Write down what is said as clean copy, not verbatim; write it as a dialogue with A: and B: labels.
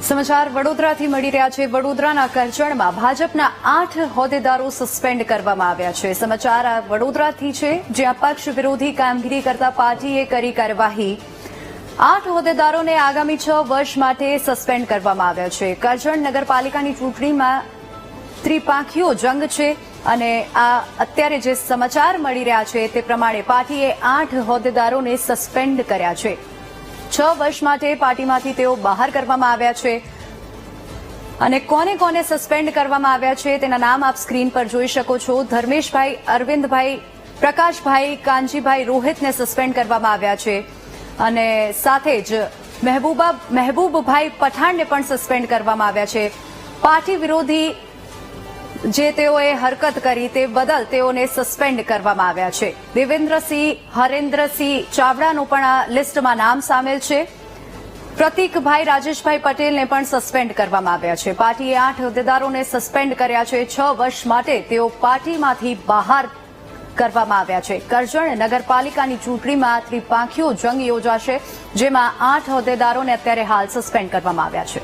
A: સમાચાર વડોદરાથી મળી રહ્યા છે। વડોદરાના કરજણમાં ભાજપના 8 હોદ્દેદારો સસ્પેન્ડ કરવામાં આવ્યા છે। સમાચાર વડોદરાથી છે, જ્યાં પક્ષ વિરોધી કામગીરી કરતા પાર્ટીએ કરી કાર્યવાહી। 8 હોદ્દેદારોને આગામી 6 વર્ષ માટે સસ્પેન્ડ કરવામાં આવ્યા છે। કરજણ નગરપાલિકાની ચૂંટણીમાં ત્રિપાંખીયો જંગ છે અને આ અત્યારે જે સમાચાર મળી રહ્યા છે તે પ્રમાણે પાર્ટીએ 8 હોદ્દેદારોને સસ્પેન્ડ કર્યા છે। 6 વર્ષ માટે પાર્ટીમાંથી તેઓ બહાર કરવામાં આવ્યા છે અને કોને કોને સસ્પેન્ડ કરવામાં આવ્યા છે તેના નામ આપ સ્ક્રીન પર જોઈ શકો છો। ધર્મેશભાઈ, અરવિંદભાઈ, પ્રકાશભાઈ, કાનજીભાઈ, રોહિતને સસ્પેન્ડ કરવામાં આવ્યા છે અને સાથે જ મહેબૂબભાઈ પઠાણને પણ સસ્પેન્ડ કરવામાં આવ્યા છે। પાર્ટી વિરોધી જે તેઓએ હરકત કરી તે બદલ તેઓને સસ્પેન્ડ કરવામાં આવ્યા છે। દેવેન્દ્રસિંહ, હરેન્દ્રસિંહ ચાવડાનું પણ આ લિસ્ટમાં નામ સામેલ છે। પ્રતિકભાઈ, રાજેશભાઈ પટેલને પણ સસ્પેન્ડ કરવામાં આવ્યા છે। પાર્ટીએ 8 હોદ્દેદારોને સસ્પેન્ડ કર્યા છે। 6 વર્ષ માટે તેઓ પાર્ટીમાંથી બહાર કરવામાં આવ્યા છે। કરજણ નગરપાલિકાની ચૂંટણીમાં ત્રિપાંખીયો જંગ યોજાશે, જેમાં 8 હોદ્દેદારોને અત્યારે હાલ સસ્પેન્ડ કરવામાં આવ્યા છે।